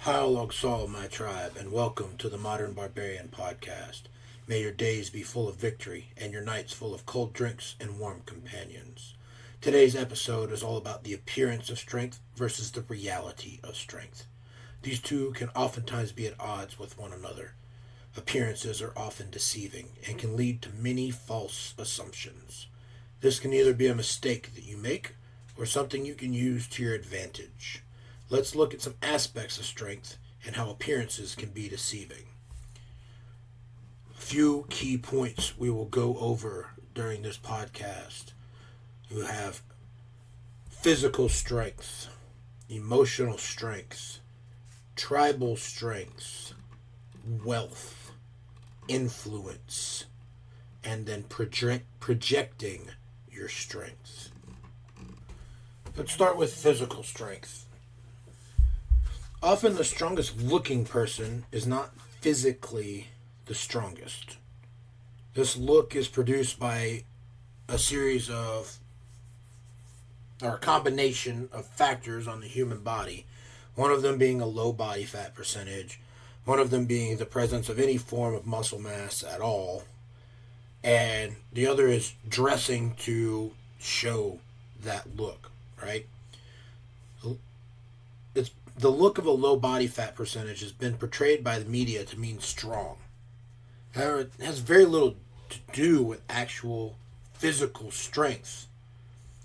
Dialogue Saul, my tribe, and welcome to the Modern Barbarian Podcast. May your days be full of victory and your nights full of cold drinks and warm companions. Today's episode is all about the appearance of strength versus the reality of strength. These two can oftentimes be at odds with one another. Appearances are often deceiving and can lead to many false assumptions. This can either be a mistake that you make or something you can use to your advantage. Let's look at some aspects of strength and how appearances can be deceiving. A few key points we will go over during this podcast. You have physical strength, emotional strength, tribal strength, wealth, influence, and then projecting your strength. Let's start with physical strength. Often the strongest looking person is not physically the strongest. This look is produced by a series of, or a combination of factors on the human body. One of them being a low body fat percentage, one of them being the presence of any form of muscle mass at all, and the other is dressing to show that look, right? The look of a low body fat percentage has been portrayed by the media to mean strong. However, it has very little to do with actual physical strength.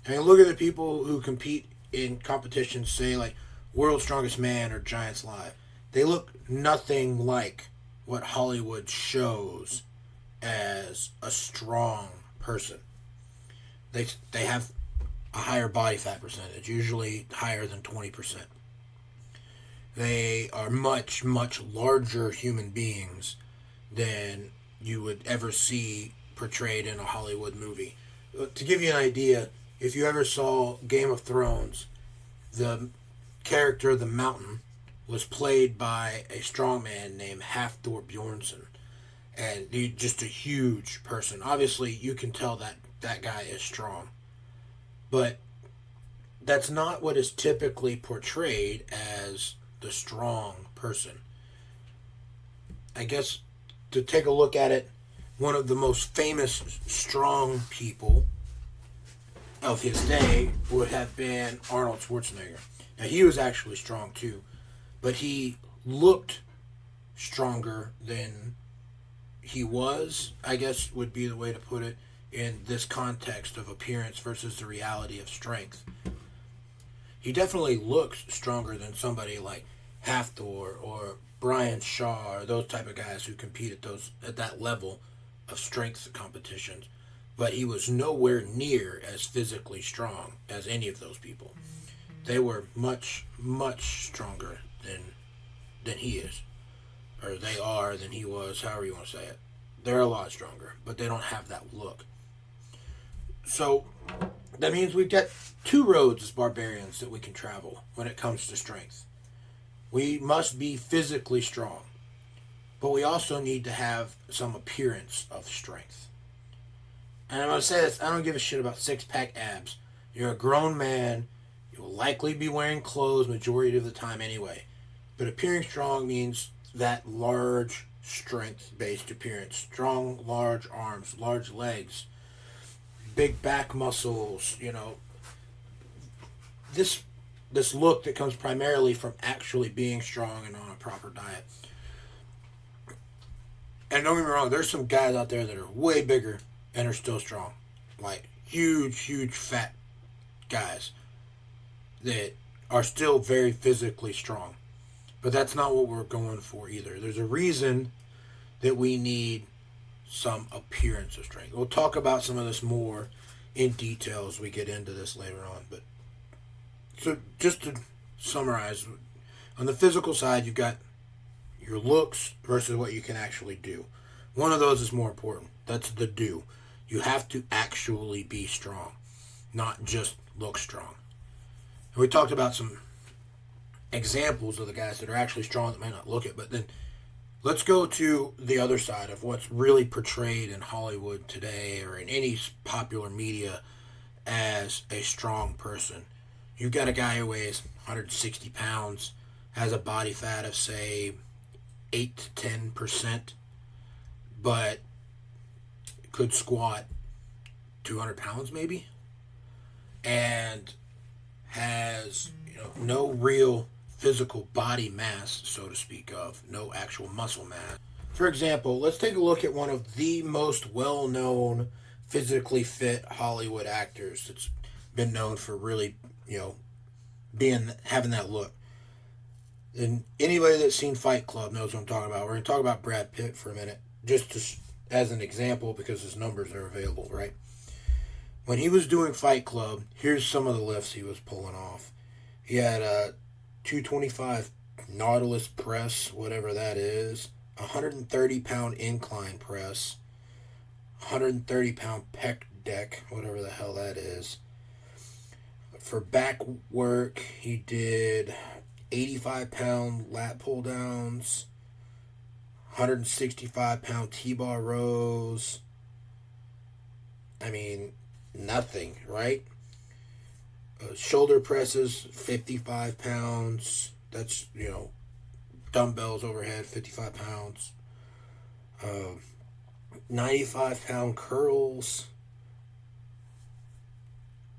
I mean, look at the people who compete in competitions, say like World's Strongest Man or Giants Live. They look nothing like what Hollywood shows as a strong person. They have a higher body fat percentage, usually higher than 20%. They are much, much larger human beings than you would ever see portrayed in a Hollywood movie. To give you an idea, if you ever saw Game of Thrones, the character, the Mountain, was played by a strongman named Hafthor Bjornsson. And he's just a huge person. Obviously, you can tell that that guy is strong. But that's not what is typically portrayed as the strong person. I guess to take a look at it, one of the most famous strong people of his day would have been Arnold Schwarzenegger. Now, he was actually strong too, but he looked stronger than he was, I guess would be the way to put it, in this context of appearance versus the reality of strength. He definitely looks stronger than somebody like Hafthor or Brian Shaw or those type of guys who compete at that level of strength competitions. But he was nowhere near as physically strong as any of those people. They were much, much stronger than he is. Or they are than he was, however you want to say it. They're a lot stronger, but they don't have that look. So that means we've got two roads as barbarians that we can travel when it comes to strength. We must be physically strong, but we also need to have some appearance of strength. And I'm going to say this, I don't give a shit about six-pack abs. You're a grown man. You will likely be wearing clothes majority of the time anyway. But appearing strong means that large strength-based appearance. Strong, large arms, large legs, big back muscles, This look that comes primarily from actually being strong and on a proper diet. And don't get me wrong, there's some guys out there that are way bigger and are still strong. Like huge, huge fat guys that are still very physically strong. But that's not what we're going for either. There's a reason that we need some appearance of strength. We'll talk about some of this more in detail as we get into this later on. But so just to summarize, on the physical side, you've got your looks versus what you can actually do. One of those is more important. That's the do. You have to actually be strong, not just look strong. And we talked about some examples of the guys that are actually strong that may not look it, but then let's go to the other side of what's really portrayed in Hollywood today or in any popular media as a strong person. You've got a guy who weighs 160 pounds, has a body fat of, say, 8 to 10%, but could squat 200 pounds maybe, and has, no real physical body mass, so to speak of, no actual muscle mass. For example, let's take a look at one of the most well-known physically fit Hollywood actors that's been known for really, having that look. And anybody that's seen Fight Club knows what I'm talking about. We're going to talk about Brad Pitt for a minute, as an example, because his numbers are available, right? When he was doing Fight Club, here's some of the lifts he was pulling off. He had a 225 Nautilus press, whatever that is, 130-pound incline press, 130-pound pec deck, whatever the hell that is. For back work, he did 85-pound lat pull downs, 165-pound T-bar rows. I mean, nothing, right? Shoulder presses, 55 pounds. That's, dumbbells overhead, 55 pounds. 95-pound curls.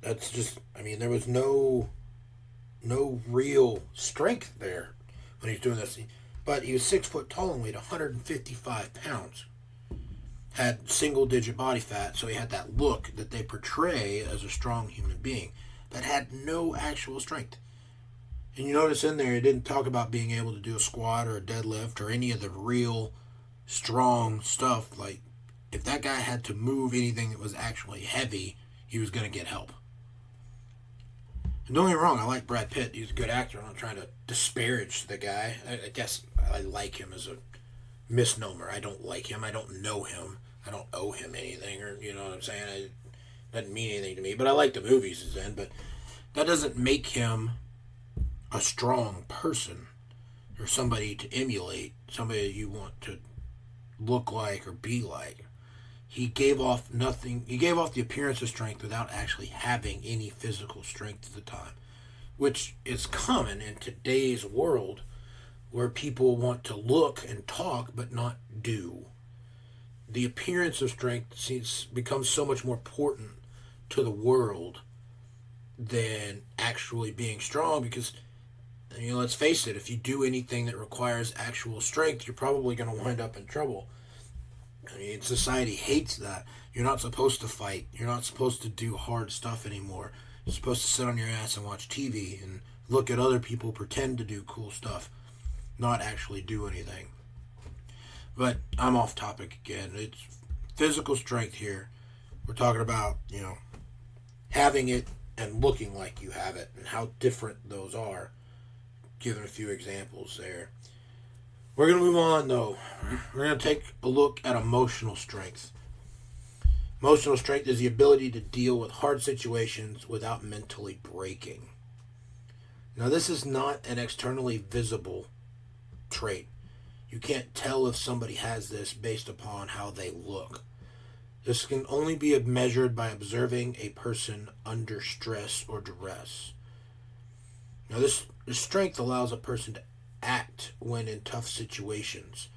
That's just, there was no real strength there when he was doing this. But he was 6 foot tall and weighed 155 pounds. Had single digit body fat, so he had that look that they portray as a strong human being, but had no actual strength. And you notice in there, it didn't talk about being able to do a squat or a deadlift or any of the real strong stuff. Like, if that guy had to move anything that was actually heavy, he was going to get help. And don't get me wrong, I like Brad Pitt. He's a good actor. I'm not trying to disparage the guy. I guess I like him as a misnomer. I don't like him. I don't know him. I don't owe him anything, or you know what I'm saying. It doesn't mean anything to me. But I like the movies he's in. But that doesn't make him a strong person or somebody to emulate, somebody that you want to look like or be like. He gave off nothing. He gave off the appearance of strength without actually having any physical strength at the time, which is common in today's world, where people want to look and talk but not do. The appearance of strength becomes so much more important to the world than actually being strong, because let's face it, if you do anything that requires actual strength, you're probably going to wind up in trouble. Society hates that. You're not supposed to fight. You're not supposed to do hard stuff anymore. You're supposed to sit on your ass and watch TV and look at other people pretend to do cool stuff, not actually do anything. But I'm off topic again. It's physical strength here. We're talking about, having it and looking like you have it and how different those are. Giving a few examples there. We're going to move on, though. We're going to take a look at emotional strength. Emotional strength is the ability to deal with hard situations without mentally breaking. Now, this is not an externally visible trait. You can't tell if somebody has this based upon how they look. This can only be measured by observing a person under stress or duress. Now, this strength allows a person to act when in tough situations.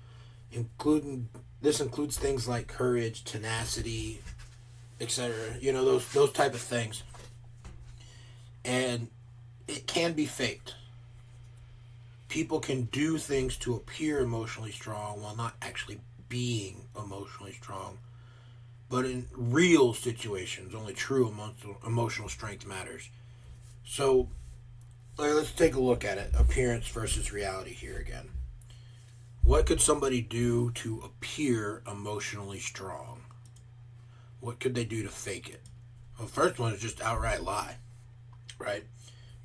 This includes things like courage, tenacity, etc. Those type of things. And it can be faked. People can do things to appear emotionally strong while not actually being emotionally strong. But in real situations, only true emotional strength matters. So, let's take a look at it. Appearance versus reality here again. What could somebody do to appear emotionally strong? What could they do to fake it? Well, the first one is just outright lie, right?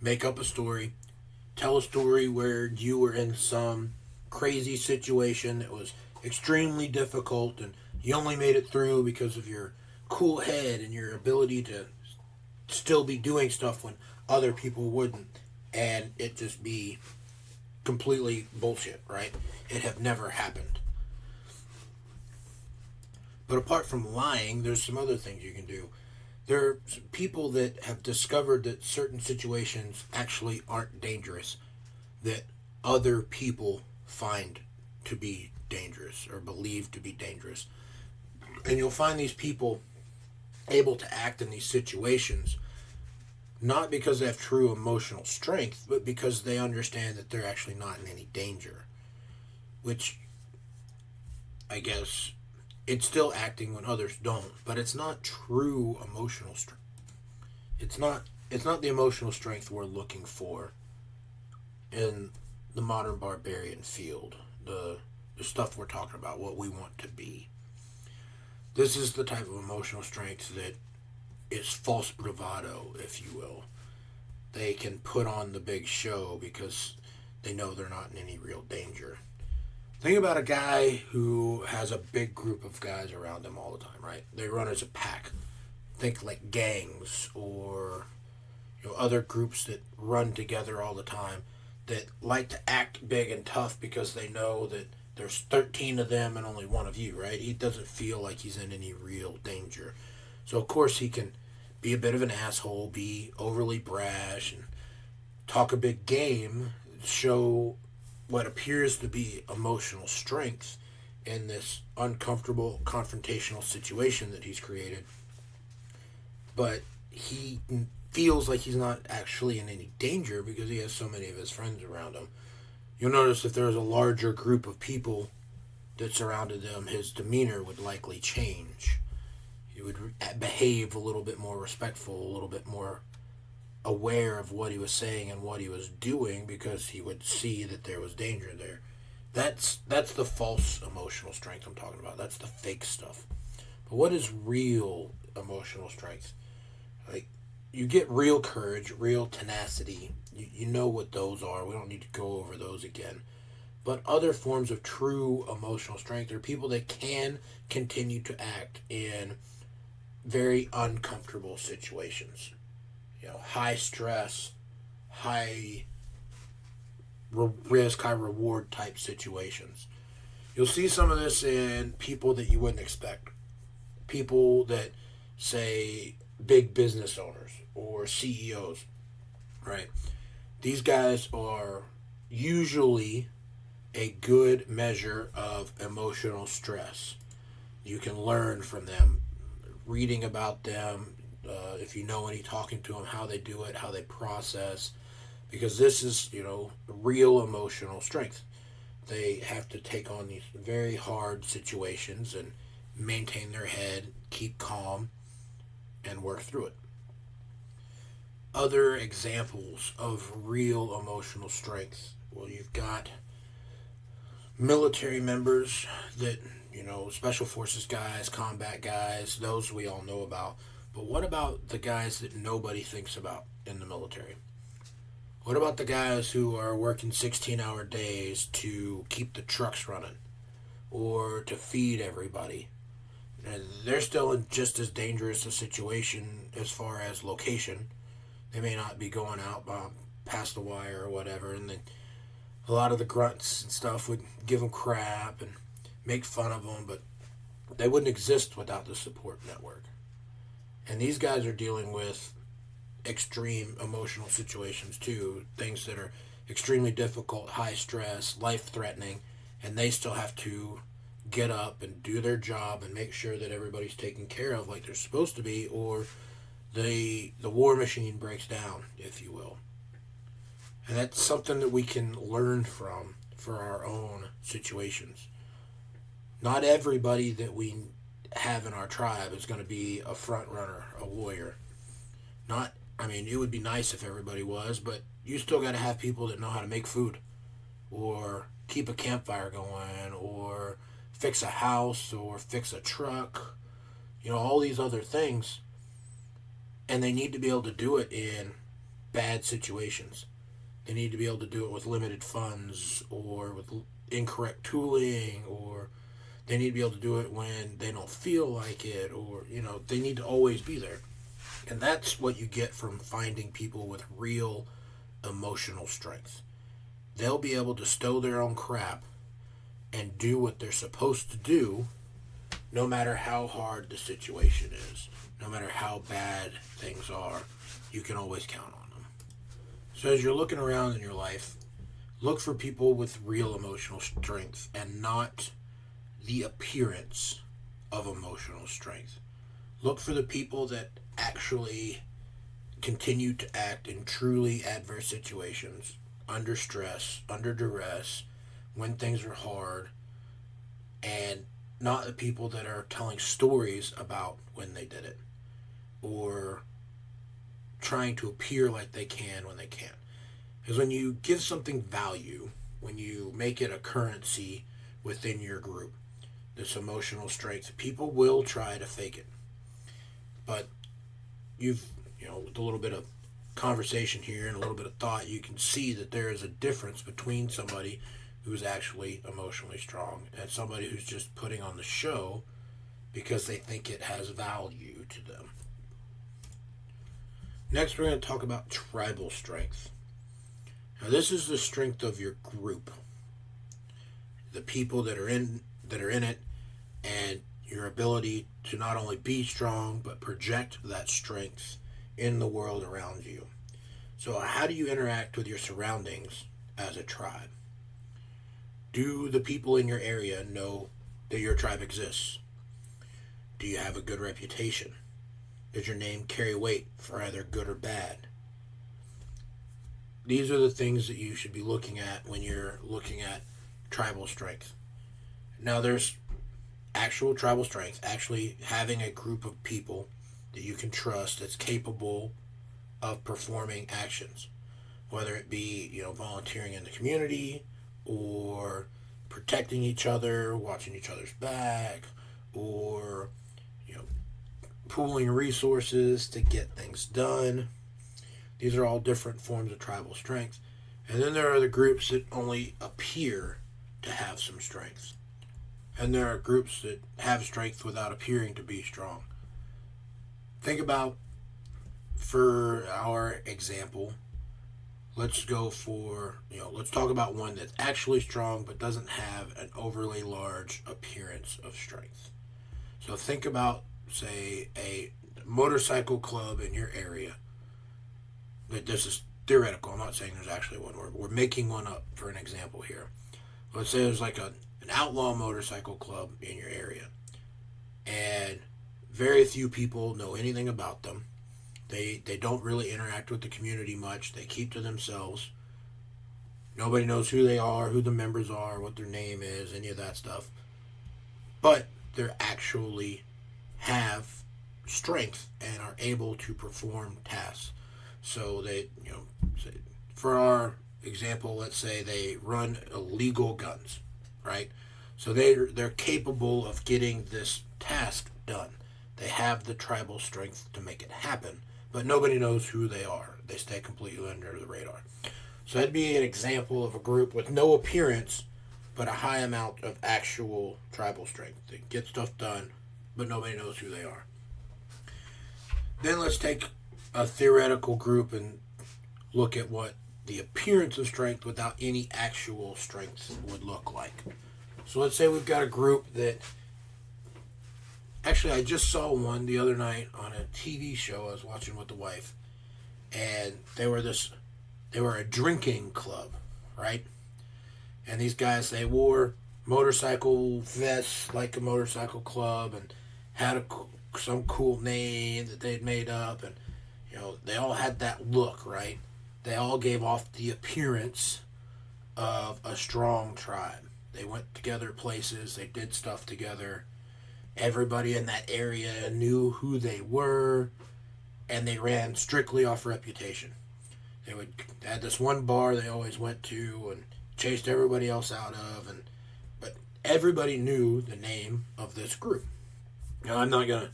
Make up a story. Tell a story where you were in some crazy situation that was extremely difficult and you only made it through because of your cool head and your ability to still be doing stuff when other people wouldn't. And it just be completely bullshit, right? It have never happened. But apart from lying, there's some other things you can do. There are people that have discovered that certain situations actually aren't dangerous, that other people find to be dangerous or believe to be dangerous. And you'll find these people able to act in these situations not because they have true emotional strength, but because they understand that they're actually not in any danger. Which, I guess, it's still acting when others don't, but it's not true emotional strength. It's not the emotional strength we're looking for in the modern barbarian field. The stuff we're talking about, what we want to be. This is the type of emotional strength that is false bravado, if you will. They can put on the big show because they know they're not in any real danger. Think about a guy who has a big group of guys around him all the time, right? They run as a pack. Think like gangs or other groups that run together all the time that like to act big and tough because they know that there's 13 of them and only one of you, right? He doesn't feel like he's in any real danger. So, of course, he can be a bit of an asshole, be overly brash, and talk a big game, show what appears to be emotional strength in this uncomfortable, confrontational situation that he's created. But he feels like he's not actually in any danger because he has so many of his friends around him. You'll notice if there's a larger group of people that surrounded them, his demeanor would likely change. He would behave a little bit more respectful, a little bit more aware of what he was saying and what he was doing because he would see that there was danger there. That's the false emotional strength I'm talking about. That's the fake stuff. But what is real emotional strength? Like, you get real courage, real tenacity. You know what those are. We don't need to go over those again. But other forms of true emotional strength are people that can continue to act in very uncomfortable situations. High stress, high risk, high reward type situations. You'll see some of this in people that you wouldn't expect. People that, say, big business owners or CEOs, right? These guys are usually a good measure of emotional stress. You can learn from them, reading about them, if you know any, talking to them, how they do it, how they process, because this is, real emotional strength. They have to take on these very hard situations and maintain their head, keep calm, and work through it. Other examples of real emotional strength. Well, you've got military members that, special forces guys, combat guys, those we all know about. But what about the guys that nobody thinks about in the military? What about the guys who are working 16-hour days to keep the trucks running or to feed everybody? And they're still in just as dangerous a situation as far as location. They may not be going out past the wire or whatever, and then a lot of the grunts and stuff would give them crap and make fun of them, but they wouldn't exist without the support network. And these guys are dealing with extreme emotional situations too, things that are extremely difficult, high stress, life-threatening, and they still have to get up and do their job and make sure that everybody's taken care of like they're supposed to be, or the war machine breaks down, if you will. And that's something that we can learn from for our own situations. Not everybody that we have in our tribe is going to be a front runner, a warrior. It would be nice if everybody was, but you still got to have people that know how to make food or keep a campfire going or fix a house or fix a truck, all these other things. And they need to be able to do it in bad situations. They need to be able to do it with limited funds or with incorrect tooling, or they need to be able to do it when they don't feel like it, or, they need to always be there. And that's what you get from finding people with real emotional strength. They'll be able to stow their own crap and do what they're supposed to do no matter how hard the situation is, no matter how bad things are. You can always count on them. So as you're looking around in your life, Look for people with real emotional strength and not the appearance of emotional strength. Look for the people that actually continue to act in truly adverse situations, under stress, under duress, when things are hard, and not the people that are telling stories about when they did it or trying to appear like they can when they can't. Because when you give something value, when you make it a currency within your group, this emotional strength, people will try to fake it. But with a little bit of conversation here and a little bit of thought, you can see that there is a difference between somebody who's actually emotionally strong and somebody who's just putting on the show because they think it has value to them. Next, we're going to talk about tribal strength. Now, this is the strength of your group, the people that are in it, and your ability to not only be strong but project that strength in the world around you. So, how do you interact with your surroundings as a tribe? Do the people in your area know that your tribe exists? Do you have a good reputation? Does your name carry weight for either good or bad? These are the things that you should be looking at when you're looking at tribal strength. Now, there's actual tribal strength, actually having a group of people that you can trust that's capable of performing actions, whether it be volunteering in the community or protecting each other, watching each other's back, or pooling resources to get things done. These are all different forms of tribal strength. And then there are the groups that only appear to have some strength. And there are groups that have strength without appearing to be strong. Think about, for our example, let's talk about one that's actually strong but doesn't have an overly large appearance of strength. So think about, say, a motorcycle club in your area. This is theoretical. I'm not saying there's actually one. We're making one up for an example here. Let's say there's like an outlaw motorcycle club in your area, and very few people know anything about them. They don't really interact with the community much. They keep to themselves. Nobody knows who they are, who the members are, what their name is, any of that stuff. But they're actually have strength and are able to perform tasks. So they, for our example, let's say they run illegal guns, right? So they're capable of getting this task done. They have the tribal strength to make it happen, but nobody knows who they are. They stay completely under the radar. So that'd be an example of a group with no appearance, but a high amount of actual tribal strength. They get stuff done, but nobody knows who they are. Then let's take a theoretical group and look at what the appearance of strength without any actual strength would look like. So let's say we've got a group that... Actually, I just saw one the other night on a TV show I was watching with the wife. And they were a drinking club, right? And these guys, they wore motorcycle vests like a motorcycle club and had some cool name that they'd made up. And, they all had that look, right? They all gave off the appearance of a strong tribe. They went together places, they did stuff together. Everybody in that area knew who they were, and they ran strictly off reputation. They had this one bar they always went to and chased everybody else out of, but everybody knew the name of this group. Now, I'm not going to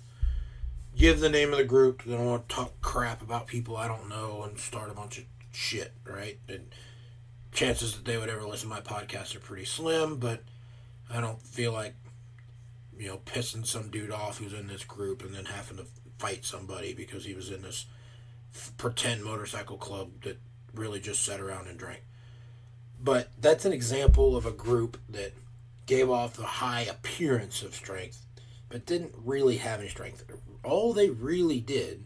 give the name of the group because I don't want to talk crap about people I don't know and start a bunch of shit, right? And chances that they would ever listen to my podcast are pretty slim, but I don't feel like pissing some dude off who's in this group and then having to fight somebody because he was in this pretend motorcycle club that really just sat around and drank. But that's an example of a group that gave off the high appearance of strength, but didn't really have any strength. All they really did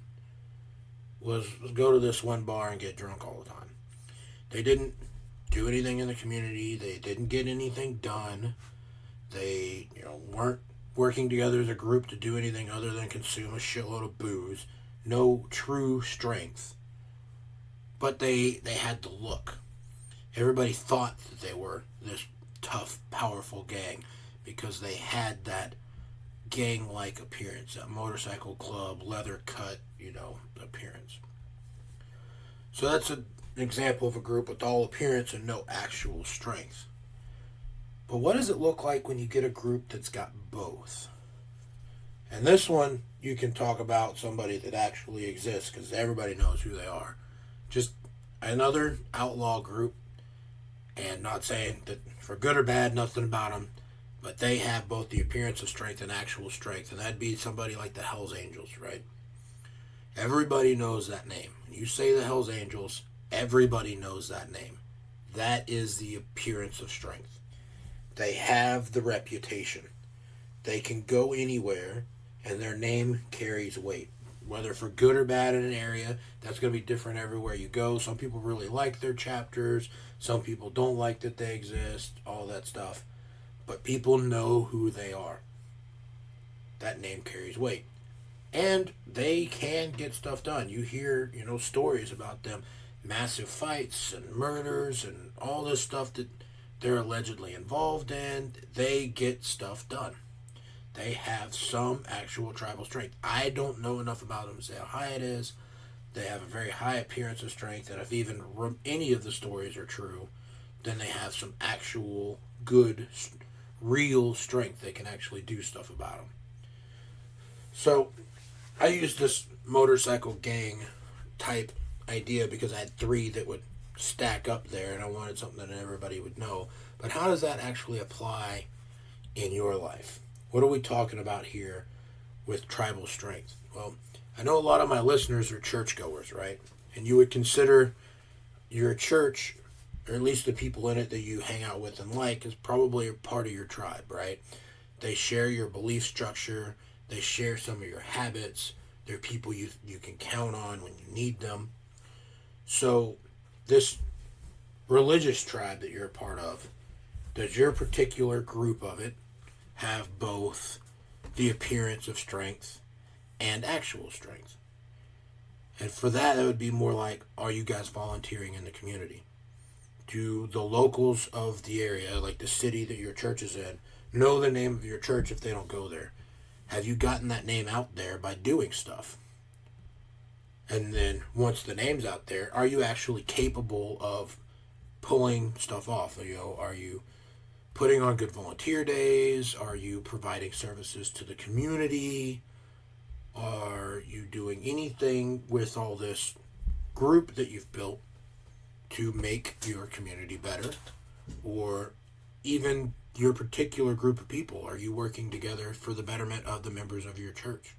was go to this one bar and get drunk all the time. They didn't do anything in the community. They didn't get anything done. They, weren't working together as a group to do anything other than consume a shitload of booze. No true strength. But they had the look. Everybody thought that they were this tough, powerful gang because they had that gang-like appearance, that motorcycle club, leather cut, appearance. So that's an example of a group with all appearance and no actual strength. But what does it look like when you get a group that's got both? And this one, you can talk about somebody that actually exists because everybody knows who they are. Just another outlaw group, and not saying that for good or bad, nothing about them, but they have both the appearance of strength and actual strength, and that'd be somebody like the Hells Angels, right? Everybody knows that name. When you say the Hells Angels, everybody knows that name. That is the appearance of strength. They have the reputation. They can go anywhere, and their name carries weight. Whether for good or bad in an area, that's going to be different everywhere you go. Some people really like their chapters. Some people don't like that they exist, all that stuff. But people know who they are. That name carries weight. And they can get stuff done. You hear, stories about them. Massive fights and murders and all this stuff that they're allegedly involved in. They get stuff done. They have some actual tribal strength. I don't know enough about them to say how high it is. They have a very high appearance of strength. And if even any of the stories are true, then they have some actual good, real strength. They can actually do stuff about them. So I used this motorcycle gang type idea because I had 3 that would stack up there, and I wanted something that everybody would know. But how does that actually apply in your life? What are we talking about here with tribal strength? Well, I know a lot of my listeners are churchgoers, right? And you would consider your church, or at least the people in it that you hang out with and like, is probably a part of your tribe, right? They share your belief structure. They share some of your habits. They're people you can count on when you need them. So this religious tribe that you're a part of, does your particular group of it have both the appearance of strength and actual strength? And for that, it would be more like, are you guys volunteering in the community? Do the locals of the area, like the city that your church is in, know the name of your church if they don't go there? Have you gotten that name out there by doing stuff? And then once the name's out there, are you actually capable of pulling stuff off? Are you putting on good volunteer days? Are you providing services to the community? Are you doing anything with all this group that you've built to make your community better? Or even your particular group of people? Are you working together for the betterment of the members of your church?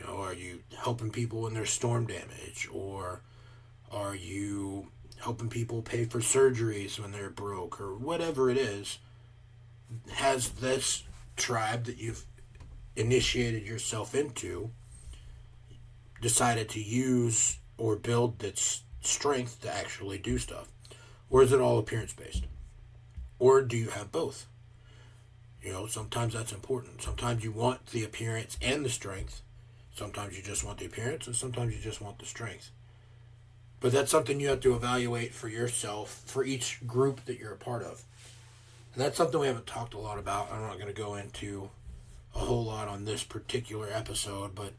Are you helping people in their storm damage? Or are you helping people pay for surgeries when they're broke? Or whatever it is, has this tribe that you've initiated yourself into decided to use or build its strength to actually do stuff? Or is it all appearance-based? Or do you have both? Sometimes that's important. Sometimes you want the appearance and the strength. Sometimes you just want the appearance, and sometimes you just want the strength. But that's something you have to evaluate for yourself, for each group that you're a part of. And that's something we haven't talked a lot about. I'm not going to go into a whole lot on this particular episode, but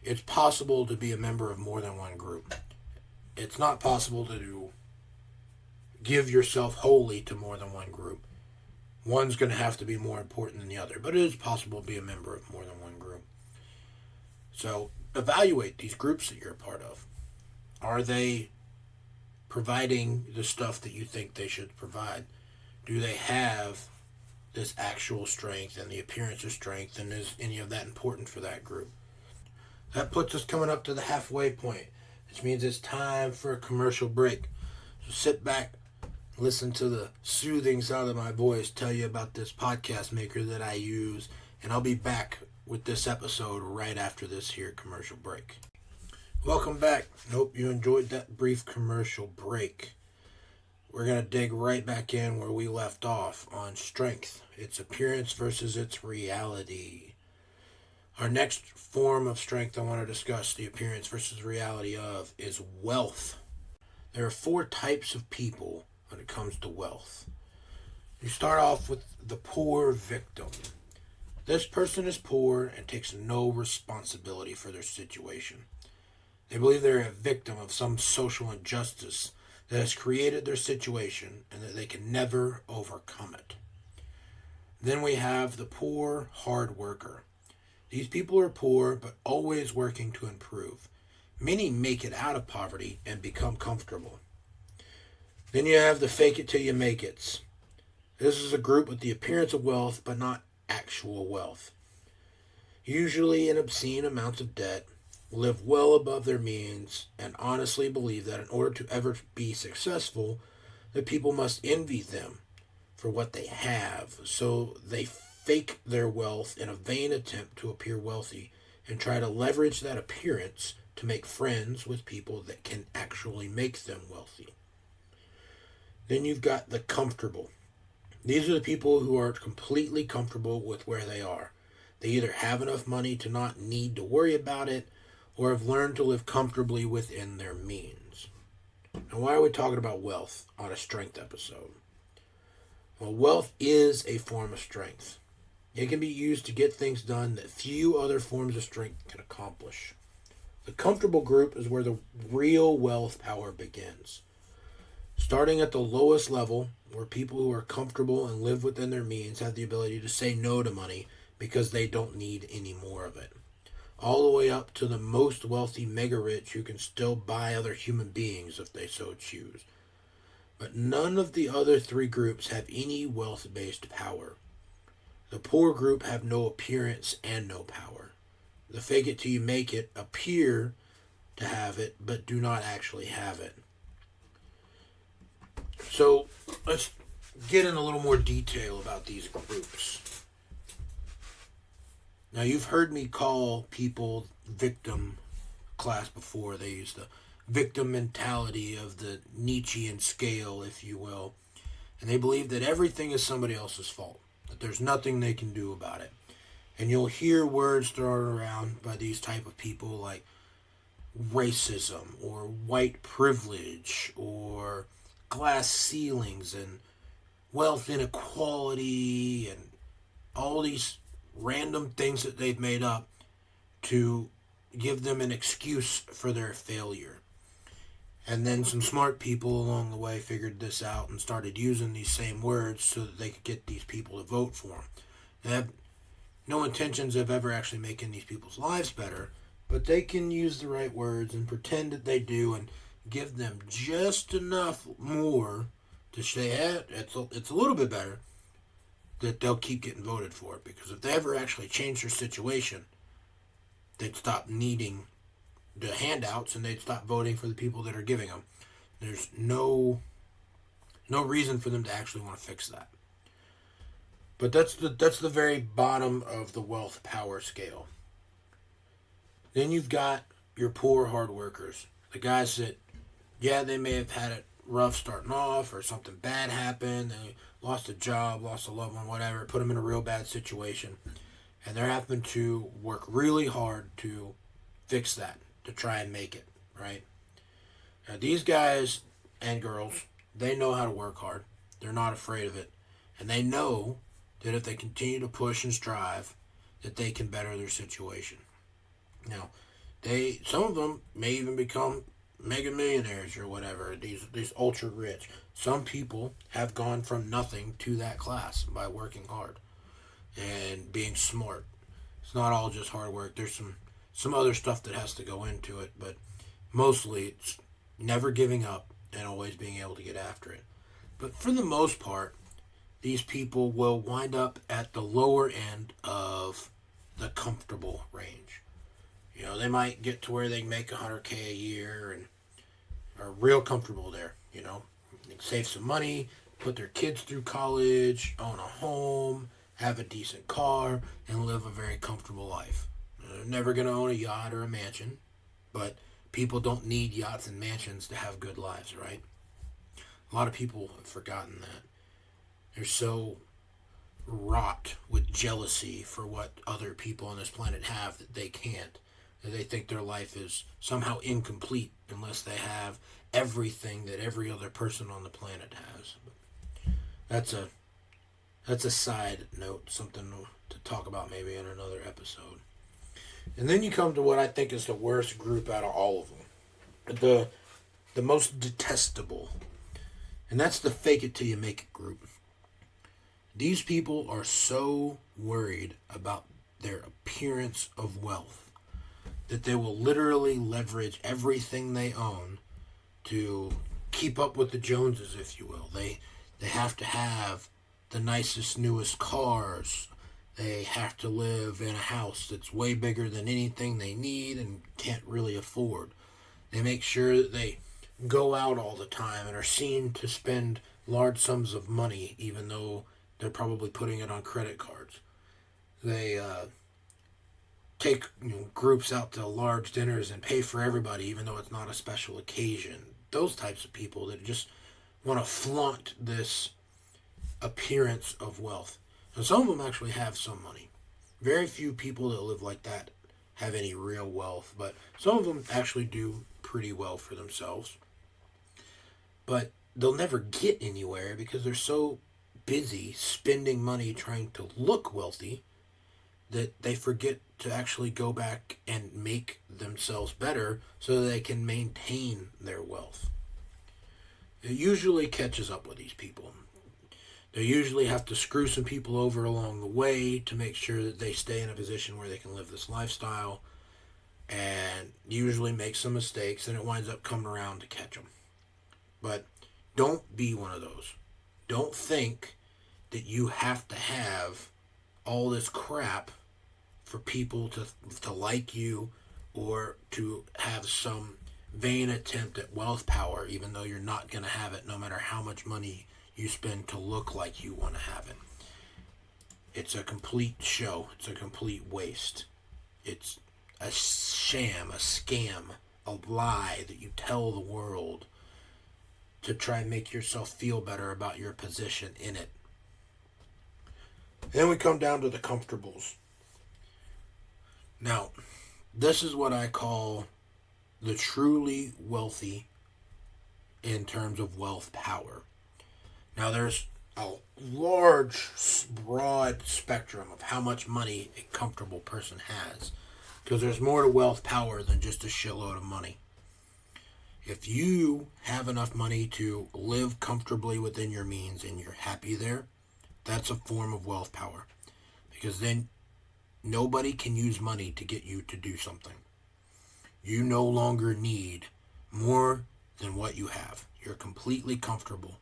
it's possible to be a member of more than one group. It's not possible to give yourself wholly to more than one group. One's going to have to be more important than the other, but it is possible to be a member of more than one group. So evaluate these groups that you're a part of. Are they providing the stuff that you think they should provide? Do they have this actual strength and the appearance of strength, and is any of that important for that group? That puts us coming up to the halfway point, which means it's time for a commercial break. So sit back, listen to the soothing sound of my voice tell you about this podcast maker that I use, and I'll be back with this episode right after this here commercial break. Welcome back. Hope you enjoyed that brief commercial break. we're going to dig right back in where we left off on strength, its appearance versus its reality. Our next form of strength I want to discuss, the appearance versus reality of, is wealth. There are 4 types of people when it comes to wealth. You start off with the poor victim. This person is poor and takes no responsibility for their situation. They believe they're a victim of some social injustice that has created their situation and that they can never overcome it. Then we have the poor hard worker. These people are poor but always working to improve. Many make it out of poverty and become comfortable. Then you have the fake it till you make it. This is a group with the appearance of wealth but not actual wealth. Usually in obscene amounts of debt, live well above their means, and honestly believe that in order to ever be successful, that people must envy them for what they have. So they fake their wealth in a vain attempt to appear wealthy and try to leverage that appearance to make friends with people that can actually make them wealthy. Then you've got the comfortable. These are the people who are completely comfortable with where they are. They either have enough money to not need to worry about it, or have learned to live comfortably within their means. Now, why are we talking about wealth on a strength episode? Well, wealth is a form of strength. It can be used to get things done that few other forms of strength can accomplish. The comfortable group is where the real wealth power begins. Starting at the lowest level, where people who are comfortable and live within their means have the ability to say no to money because they don't need any more of it. All the way up to the most wealthy mega rich who can still buy other human beings if they so choose. But none of the other 3 groups have any wealth-based power. The poor group have no appearance and no power. The fake it till you make it appear to have it, but do not actually have it. So let's get in a little more detail about these groups. Now, you've heard me call people victim class before. They use the victim mentality of the Nietzschean scale, if you will. And they believe that everything is somebody else's fault, that there's nothing they can do about it. And you'll hear words thrown around by these type of people like racism or white privilege or glass ceilings and wealth inequality and all these random things that they've made up to give them an excuse for their failure. And then some smart people along the way figured this out and started using these same words so that they could get these people to vote for them. They have no intentions of ever actually making these people's lives better, but they can use the right words and pretend that they do and give them just enough more to say, it's a little bit better, that they'll keep getting voted for. Because if they ever actually change their situation, they'd stop needing the handouts and they'd stop voting for the people that are giving them. There's no reason for them to actually want to fix that. But that's the very bottom of the wealth power scale. Then you've got your poor hard workers. The guys that, they may have had it rough starting off or something bad happened. They lost a job, lost a loved one, whatever, put them in a real bad situation. And they're having to work really hard to fix that, to try and make it, right? Now, these guys and girls, they know how to work hard. They're not afraid of it. And they know that if they continue to push and strive, that they can better their situation. Now, some of them may even become mega millionaires or whatever, these ultra rich. Some people have gone from nothing to that class by working hard and being smart. It's not all just hard work. There's some other stuff that has to go into it, but mostly it's never giving up and always being able to get after it. But for the most part, these people will wind up at the lower end of the comfortable range. They might get to where they can make $100K a year and are real comfortable there. They can save some money, put their kids through college, own a home, have a decent car, and live a very comfortable life. They're never going to own a yacht or a mansion, but people don't need yachts and mansions to have good lives, right? A lot of people have forgotten that. They're so wrought with jealousy for what other people on this planet have that they can't. That they think their life is somehow incomplete unless they have everything that every other person on the planet has. But that's a side note, something to talk about maybe in another episode. And then you come to what I think is the worst group out of all of them. The most detestable. And that's the fake it till you make it group. These people are so worried about their appearance of wealth that they will literally leverage everything they own to keep up with the Joneses, if you will. They have to have the nicest, newest cars. They have to live in a house that's way bigger than anything they need and can't really afford. They make sure that they go out all the time and are seen to spend large sums of money, even though they're probably putting it on credit cards. They take groups out to large dinners and pay for everybody, even though it's not a special occasion. Those types of people that just want to flaunt this appearance of wealth. And some of them actually have some money. Very few people that live like that have any real wealth, but some of them actually do pretty well for themselves. But they'll never get anywhere because they're so busy spending money trying to look wealthy that they forget to actually go back and make themselves better so that they can maintain their wealth. It usually catches up with these people. They usually have to screw some people over along the way to make sure that they stay in a position where they can live this lifestyle, and usually make some mistakes, and it winds up coming around to catch them. But don't be one of those. Don't think that you have to have all this crap for people to like you or to have some vain attempt at wealth power, even though you're not going to have it no matter how much money you spend to look like you want to have it. It's a complete show. It's a complete waste. It's a sham, a scam, a lie that you tell the world to try and make yourself feel better about your position in it. And then we come down to the comfortables. Now, this is what I call the truly wealthy in terms of wealth power. Now, there's a large, broad spectrum of how much money a comfortable person has, because there's more to wealth power than just a shitload of money. If you have enough money to live comfortably within your means and you're happy there, that's a form of wealth power. Because then nobody can use money to get you to do something. You no longer need more than what you have. You're completely comfortable.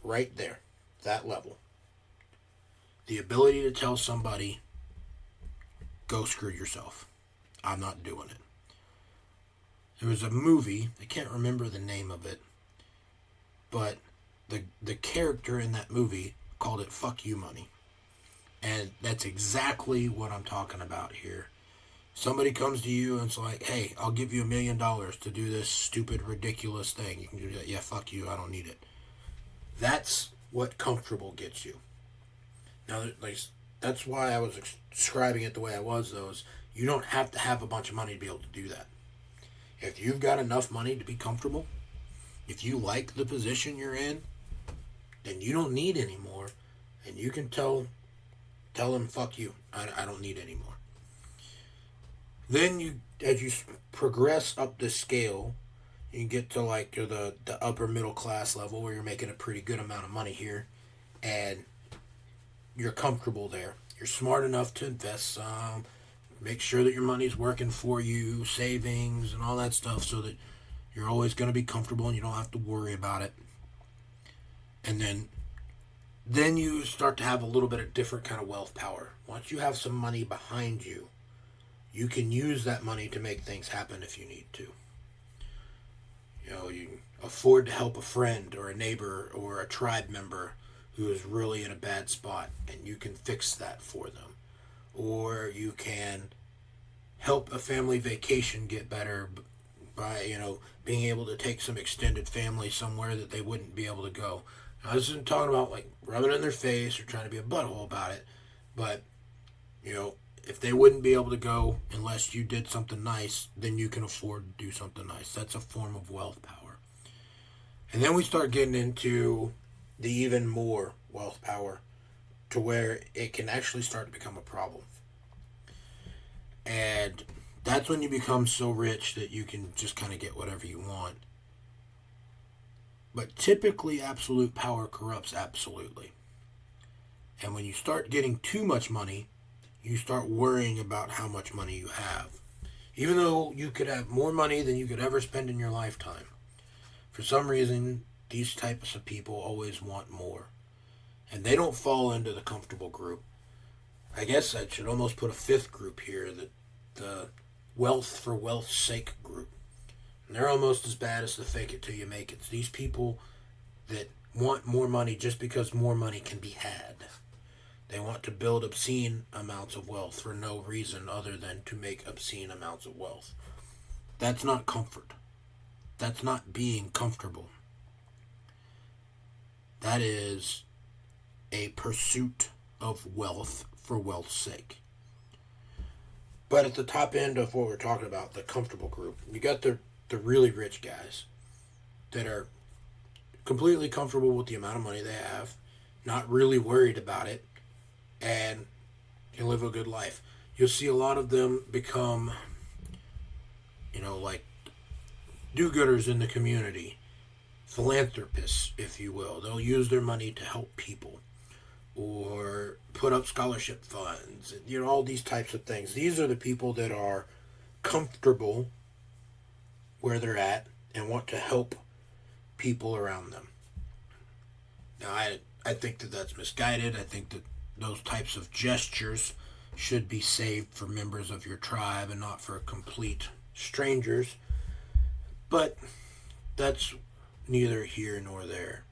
Right there, that level. The ability to tell somebody, go screw yourself. I'm not doing it. There was a movie, I can't remember the name of it, but the character in that movie called it Fuck You Money. And that's exactly what I'm talking about here. Somebody comes to you and it's like, hey, I'll give you $1 million to do this stupid, ridiculous thing. You can do that. Yeah, fuck you. I don't need it. That's what comfortable gets you. Now, that's why I was describing it the way I was, though, is you don't have to have a bunch of money to be able to do that. If you've got enough money to be comfortable, if you like the position you're in, then you don't need any more. And you can tell them, fuck you. I don't need any more. Then as you progress up the scale, you get to like the upper middle class level where you're making a pretty good amount of money here, and you're comfortable there. You're smart enough to invest some, make sure that your money's working for you, savings and all that stuff, so that you're always going to be comfortable and you don't have to worry about it. And then you start to have a little bit of different kind of wealth power. Once you have some money behind you, you can use that money to make things happen if you need to. You can afford to help a friend or a neighbor or a tribe member who is really in a bad spot, and you can fix that for them. Or you can help a family vacation get better by, being able to take some extended family somewhere that they wouldn't be able to go. Now, this isn't talking about like rubbing it in their face or trying to be a butthole about it, but, if they wouldn't be able to go unless you did something nice, then you can afford to do something nice. That's a form of wealth power. And then we start getting into the even more wealth power to where it can actually start to become a problem. And that's when you become so rich that you can just kind of get whatever you want. But typically, absolute power corrupts absolutely. And when you start getting too much money, you start worrying about how much money you have. Even though you could have more money than you could ever spend in your lifetime. For some reason, these types of people always want more. And they don't fall into the comfortable group. I guess I should almost put a fifth group here, the wealth for wealth's sake group. And they're almost as bad as the fake it till you make it. It's these people that want more money just because more money can be had. They want to build obscene amounts of wealth for no reason other than to make obscene amounts of wealth. That's not comfort. That's not being comfortable. That is a pursuit of wealth for wealth's sake. But at the top end of what we're talking about, the comfortable group, you got the really rich guys that are completely comfortable with the amount of money they have, not really worried about it, and can live a good life. You'll see a lot of them become, like do-gooders in the community, philanthropists, if you will. They'll use their money to help people or put up scholarship funds, all these types of things. These are the people that are comfortable where they're at and want to help people around them. Now, I think that that's misguided. I think that those types of gestures should be saved for members of your tribe and not for complete strangers. But that's neither here nor there.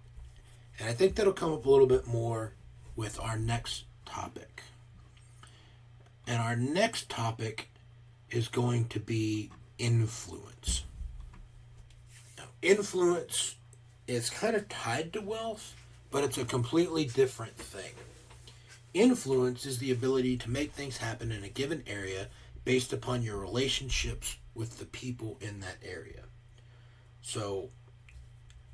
And I think that'll come up a little bit more with our next topic. And our next topic is going to be influence. Now, influence is kind of tied to wealth, but it's a completely different thing. Influence is the ability to make things happen in a given area based upon your relationships with the people in that area. So,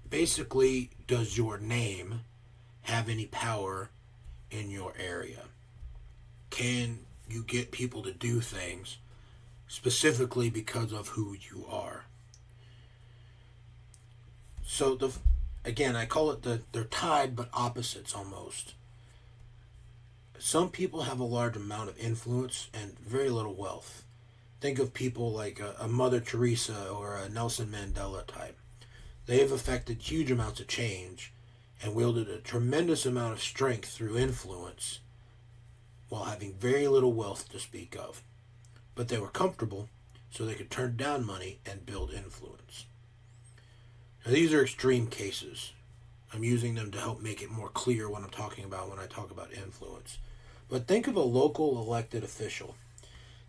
basically, does your name have any power in your area? Can you get people to do things specifically because of who you are? So, again, I call it they're tied but opposites almost. Some people have a large amount of influence and very little wealth. Think of people like a Mother Teresa or a Nelson Mandela type. They have affected huge amounts of change and wielded a tremendous amount of strength through influence while having very little wealth to speak of. But they were comfortable, so they could turn down money and build influence. Now, these are extreme cases. I'm using them to help make it more clear what I'm talking about when I talk about influence. But think of a local elected official.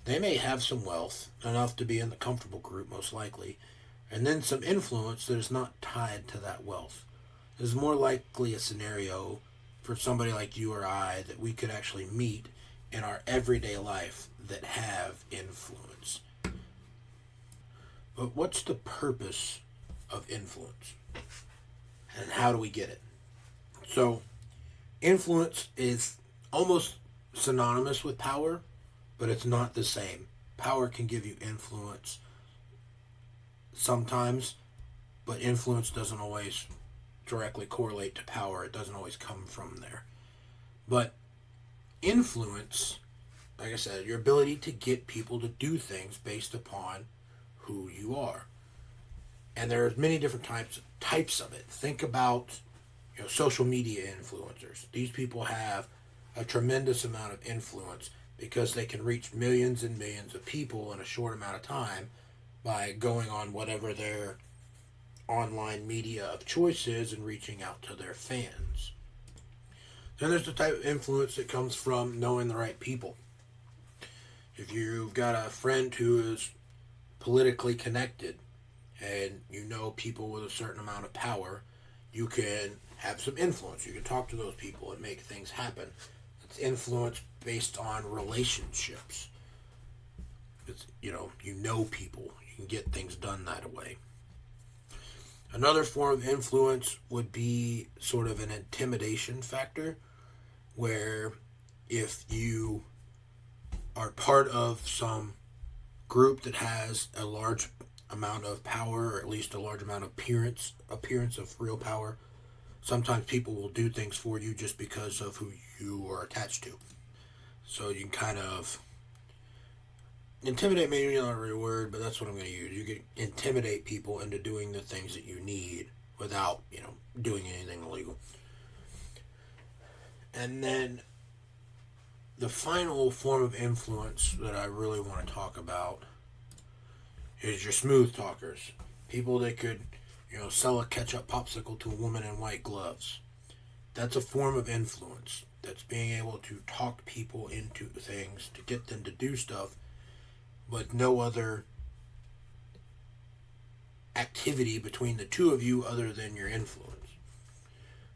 They may have some wealth, enough to be in the comfortable group most likely, and then some influence that is not tied to that wealth. There's more likely a scenario for somebody like you or I that we could actually meet in our everyday life that have influence. But what's the purpose of influence? And how do we get it? So, influence is almost synonymous with power, but it's not the same. Power can give you influence sometimes, but influence doesn't always directly correlate to power. It doesn't always come from there. But influence, like I said, your ability to get people to do things based upon who you are. And there's many different types of it. Think about social media influencers. These people have a tremendous amount of influence because they can reach millions and millions of people in a short amount of time by going on whatever their online media of choice is and reaching out to their fans. Then there's the type of influence that comes from knowing the right people. If you've got a friend who is politically connected, and you know people with a certain amount of power, you can have some influence. You can talk to those people and make things happen. It's influence based on relationships. It's, you know people. You can get things done that way. Another form of influence would be sort of an intimidation factor, where if you are part of some group that has a large amount of power, or at least a large amount of appearance of real power, sometimes people will do things for you just because of who you are attached to. So you can kind of intimidate, maybe not a real word, but that's what I'm going to use. You can intimidate people into doing the things that you need without, doing anything illegal. And then the final form of influence that I really want to talk about is your smooth talkers. People that could, sell a ketchup popsicle to a woman in white gloves. That's a form of influence. That's being able to talk people into things, to get them to do stuff, but no other activity between the two of you other than your influence.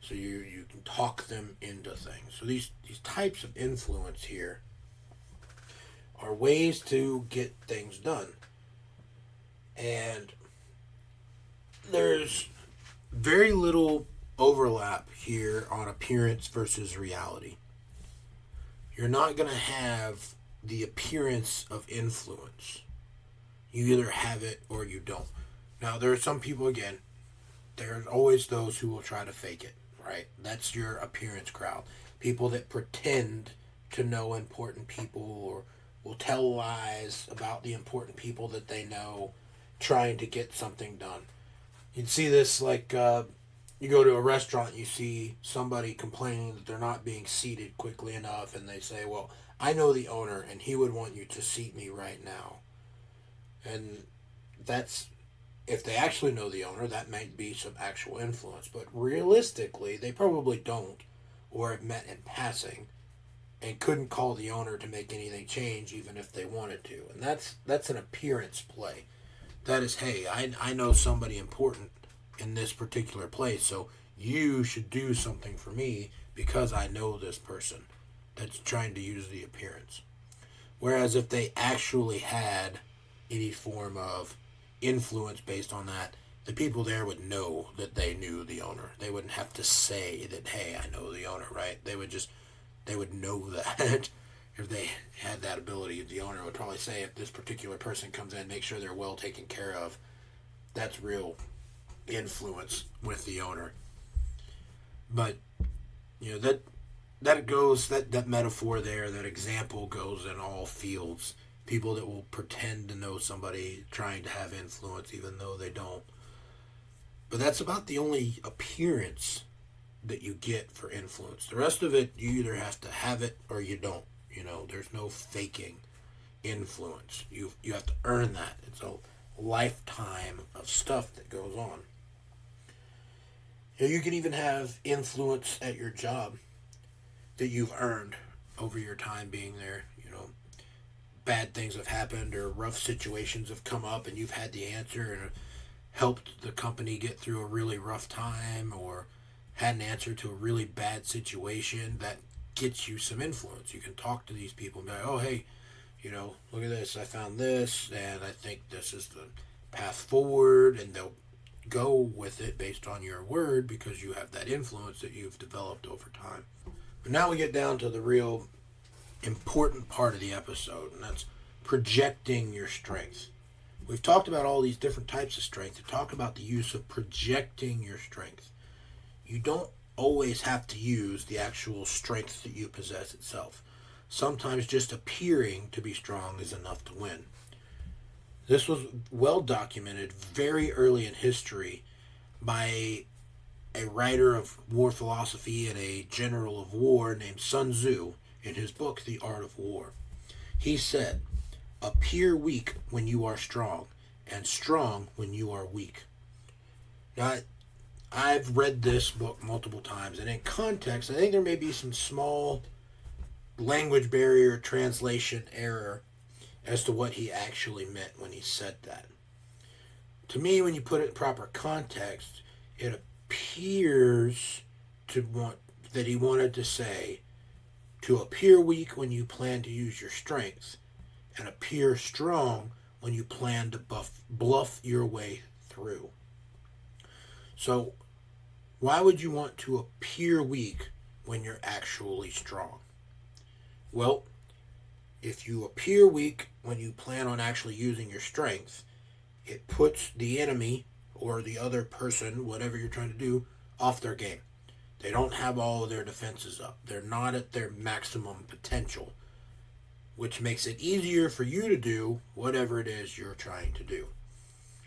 So you can talk them into things. So these types of influence here are ways to get things done. And there's very little overlap here on appearance versus reality. You're not going to have the appearance of influence. You either have it or you don't. Now, there are some people, again, there's always those who will try to fake it, right? That's your appearance crowd. People that pretend to know important people, or will tell lies about the important people that they know, trying to get something done. You'd see this like you go to a restaurant and you see somebody complaining that they're not being seated quickly enough, and they say, well, I know the owner and he would want you to seat me right now. And that's, if they actually know the owner, that might be some actual influence. But realistically, they probably don't, or have met in passing and couldn't call the owner to make anything change even if they wanted to. And that's an appearance play. That is, hey, I know somebody important in this particular place, so you should do something for me because I know this person. That's trying to use the appearance. Whereas if they actually had any form of influence based on that, the people there would know that they knew the owner. They wouldn't have to say that, hey, I know the owner, right? They would know that. If they had that ability, the owner would probably say, if this particular person comes in, make sure they're well taken care of. That's real influence with the owner. But, that goes, that metaphor there, that example goes in all fields. People that will pretend to know somebody, trying to have influence even though they don't. But that's about the only appearance that you get for influence. The rest of it, you either have to have it or you don't. There's no faking influence. You have to earn that. It's a lifetime of stuff that goes on. You can even have influence at your job that you've earned over your time being there. Bad things have happened or rough situations have come up and you've had the answer and helped the company get through a really rough time, or had an answer to a really bad situation. That gets you some influence. You can talk to these people and be like, oh, hey, look at this. I found this, and I think this is the path forward. And they'll go with it based on your word because you have that influence that you've developed over time. But now we get down to the real important part of the episode, and that's projecting your strength. We've talked about all these different types of strength. To talk about the use of projecting your strength. You don't always have to use the actual strength that you possess itself. Sometimes just appearing to be strong is enough to win. This was well documented very early in history by a writer of war philosophy and a general of war named Sun Tzu in his book, The Art of War. He said, appear weak when you are strong, and strong when you are weak. Now, I've read this book multiple times, and in context, I think there may be some small language barrier, translation error as to what he actually meant when he said that. To me, when you put it in proper context, it appears to want that he wanted to say to appear weak when you plan to use your strength and appear strong when you plan to bluff your way through. So, why would you want to appear weak when you're actually strong? Well, if you appear weak when you plan on actually using your strength, it puts the enemy or the other person, whatever you're trying to do, off their game. They don't have all of their defenses up. They're not at their maximum potential, which makes it easier for you to do whatever it is you're trying to do.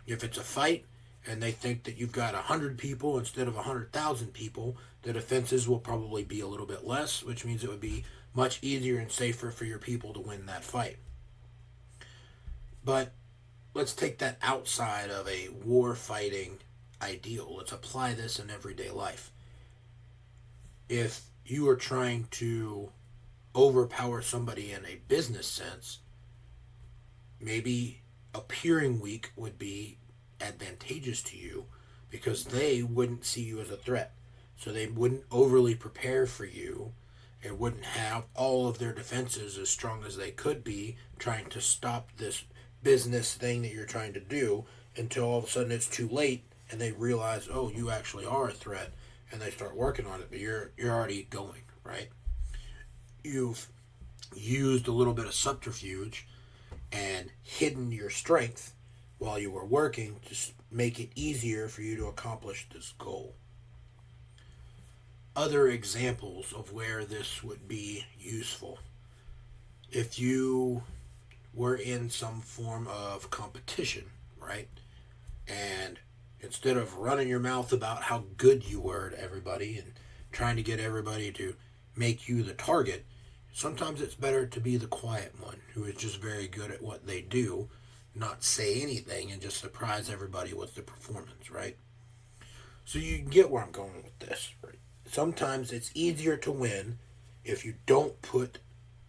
If it's a fight and they think that you've got 100 people instead of 100,000 people, the defenses will probably be a little bit less, which means it would be much easier and safer for your people to win that fight. But let's take that outside of a war fighting ideal. Let's apply this in everyday life. If you are trying to overpower somebody in a business sense, maybe appearing weak would be advantageous to you because they wouldn't see you as a threat. So they wouldn't overly prepare for you and wouldn't have all of their defenses as strong as they could be trying to stop this business thing that you're trying to do until all of a sudden it's too late and they realize, oh, you actually are a threat, and they start working on it, but you're already going, right? You've used a little bit of subterfuge and hidden your strength while you were working to make it easier for you to accomplish this goal. Other examples of where this would be useful. If you were in some form of competition, right? And instead of running your mouth about how good you were to everybody and trying to get everybody to make you the target, sometimes it's better to be the quiet one who is just very good at what they do, not say anything and just surprise everybody with the performance, right? So you get where I'm going with this, right? Sometimes it's easier to win if you don't put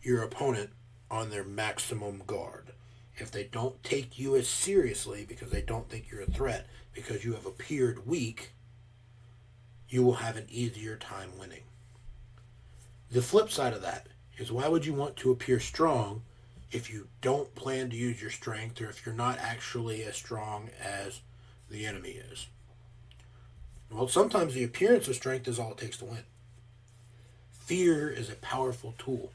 your opponent on their maximum guard. If they don't take you as seriously because they don't think you're a threat, because you have appeared weak, you will have an easier time winning. The flip side of that is, why would you want to appear strong if you don't plan to use your strength, or if you're not actually as strong as the enemy is? Well, sometimes the appearance of strength is all it takes to win. Fear is a powerful tool.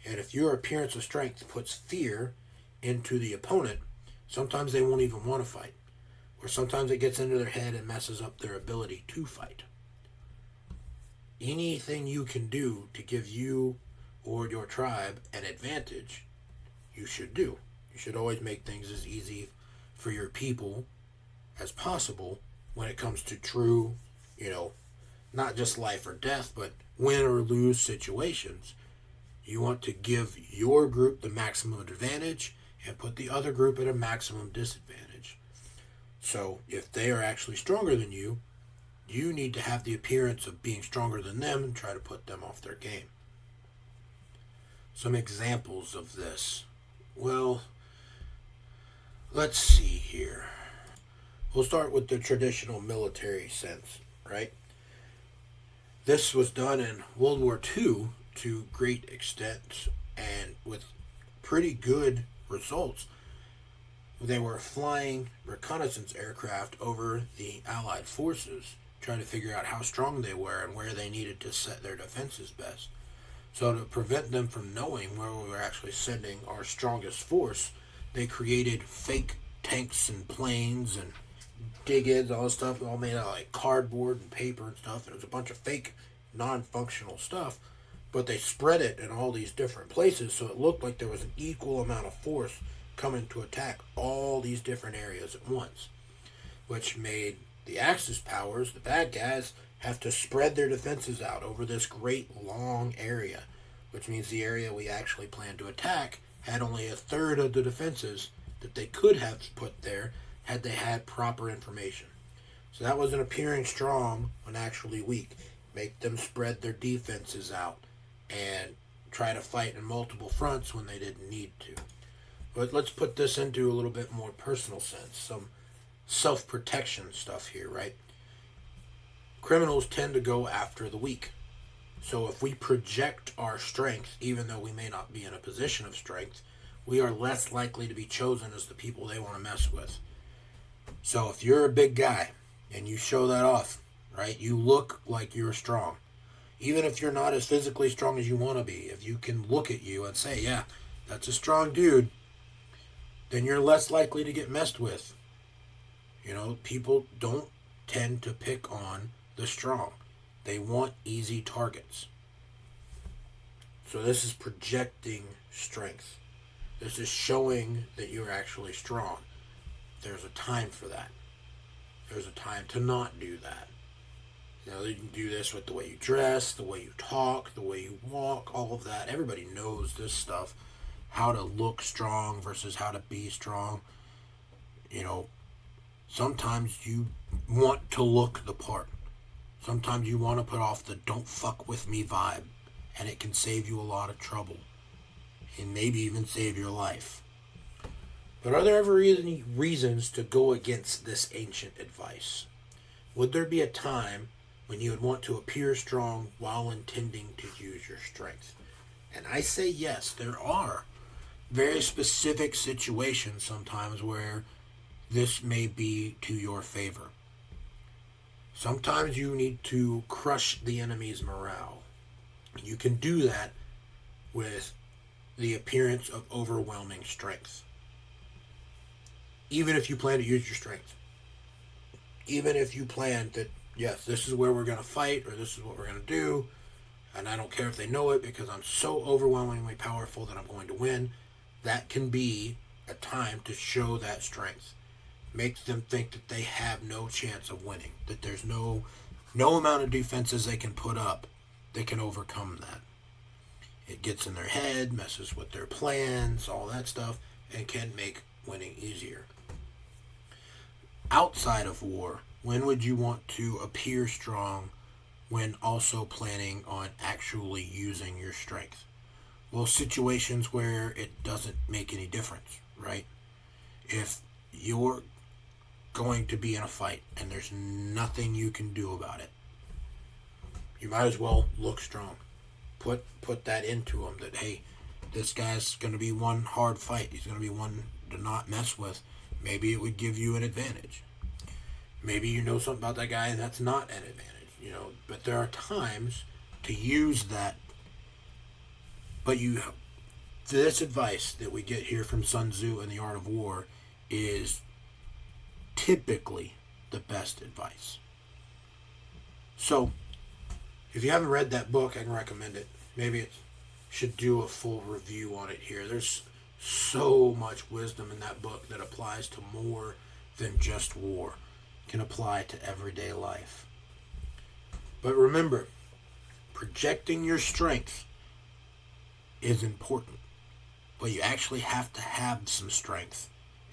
And if your appearance of strength puts fear into the opponent, sometimes they won't even want to fight. Or sometimes it gets into their head and messes up their ability to fight. Anything you can do to give you or your tribe an advantage, you should do. You should always make things as easy for your people as possible when it comes to true, not just life or death, but win or lose situations. You want to give your group the maximum advantage and put the other group at a maximum disadvantage. So if they are actually stronger than you, you need to have the appearance of being stronger than them and try to put them off their game. Some examples of this. Well, let's see here. We'll start with the traditional military sense, right? This was done in World War II to great extent and with pretty good results. They were flying reconnaissance aircraft over the Allied forces, trying to figure out how strong they were and where they needed to set their defenses best. So to prevent them from knowing where we were actually sending our strongest force, they created fake tanks and planes and dig-ins, all this stuff, all made out of like cardboard and paper and stuff. And it was a bunch of fake, non-functional stuff, but they spread it in all these different places, so it looked like there was an equal amount of force coming to attack all these different areas at once, which made the Axis powers, the bad guys, have to spread their defenses out over this great long area, which means the area we actually planned to attack had only a third of the defenses that they could have put there had they had proper information. So that wasn't appearing strong when actually weak. Make them spread their defenses out and try to fight in multiple fronts when they didn't need to. But let's put this into a little bit more personal sense. Some self-protection stuff here, right? Criminals tend to go after the weak. So if we project our strength, even though we may not be in a position of strength, we are less likely to be chosen as the people they want to mess with. So if you're a big guy and you show that off, right, you look like you're strong. Even if you're not as physically strong as you want to be, if you can look at you and say, yeah, that's a strong dude, then you're less likely to get messed with. You know, people don't tend to pick on the strong. They want easy targets. So this is projecting strength. This is showing that you're actually strong. There's a time for that. There's a time to not do that. You know, you can do this with the way you dress, the way you talk, the way you walk, all of that. Everybody knows this stuff. How to look strong versus how to be strong. You know, sometimes you want to look the part. Sometimes you want to put off the don't fuck with me vibe. And it can save you a lot of trouble. And maybe even save your life. But are there ever any reasons to go against this ancient advice? Would there be a time when you would want to appear strong while intending to use your strength? And I say yes, there are very specific situations sometimes where this may be to your favor. Sometimes you need to crush the enemy's morale. You can do that with the appearance of overwhelming strength. Even if you plan to use your strength. Even if you plan that, yes, this is where we're going to fight, or this is what we're going to do, and I don't care if they know it because I'm so overwhelmingly powerful that I'm going to win, that can be a time to show that strength. Make them think that they have no chance of winning, that there's no amount of defenses they can put up that can overcome that. It gets in their head, messes with their plans, all that stuff, and can make winning easier. Outside of war, when would you want to appear strong when also planning on actually using your strength? Well, situations where it doesn't make any difference, right? If you're going to be in a fight and there's nothing you can do about it, you might as well look strong. Put that into them that, hey, this guy's going to be one hard fight. He's going to be one to not mess with. Maybe it would give you an advantage. Maybe you know something about that guy and that's not an advantage, you know. But there are times to use that. But this advice that we get here from Sun Tzu in The Art of War is typically the best advice. So, if you haven't read that book, I can recommend it. Maybe it should do a full review on it here. There's so much wisdom in that book that applies to more than just war. It can apply to everyday life. But remember, projecting your strength is important. But you actually have to have some strength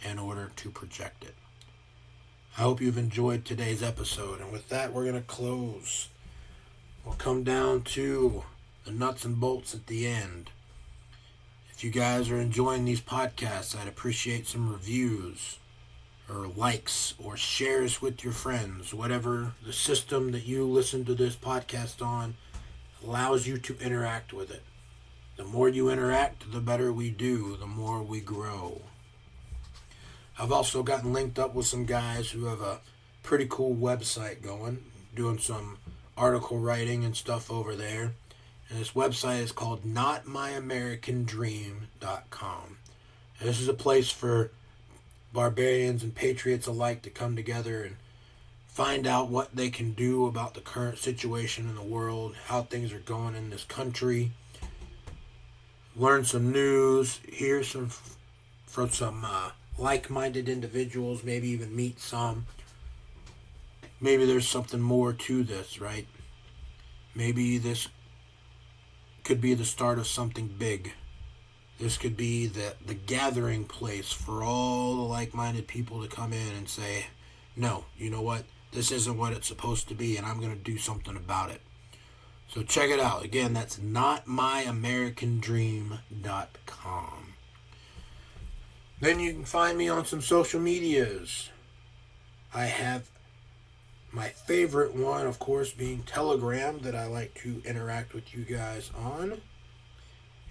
in order to project it. I hope you've enjoyed today's episode. And with that, we're going to close. We'll come down to the nuts and bolts at the end. If you guys are enjoying these podcasts, I'd appreciate some reviews or likes or shares with your friends. Whatever the system that you listen to this podcast on allows you to interact with it. The more you interact, the better we do, the more we grow. I've also gotten linked up with some guys who have a pretty cool website going, doing some article writing and stuff over there. And this website is called NotMyAmericanDream.com. And this is a place for barbarians and patriots alike to come together and find out what they can do about the current situation in the world, how things are going in this country, learn some news, hear some from some like-minded individuals, maybe even meet some. Maybe there's something more to this, right? Maybe this could be the start of something big. This could be the gathering place for all the like-minded people to come in and say, no, you know what? This isn't what it's supposed to be, and I'm going to do something about it. So check it out. Again, that's NotMyAmericanDream.com. Then you can find me on some social medias. I have my favorite one, of course, being Telegram, that I like to interact with you guys on.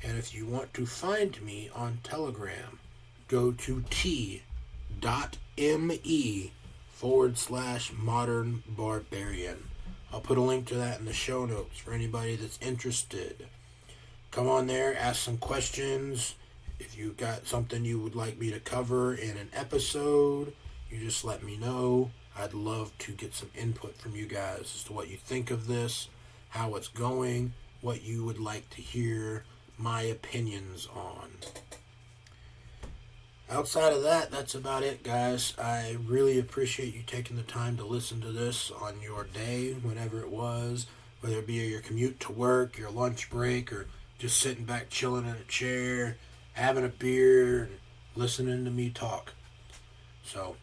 And if you want to find me on Telegram, go to t.me/modern barbarian. I'll put a link to that in the show notes for anybody that's interested. Come on there, ask some questions. If you got something you would like me to cover in an episode, you just let me know. I'd love to get some input from you guys as to what you think of this, how it's going, what you would like to hear my opinions on. Outside of that, that's about it, guys. I really appreciate you taking the time to listen to this on your day, whenever it was, whether it be your commute to work, your lunch break, or just sitting back chilling in a chair, having a beer, and listening to me talk. So,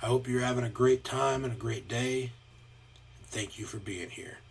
I hope you're having a great time and a great day. Thank you for being here.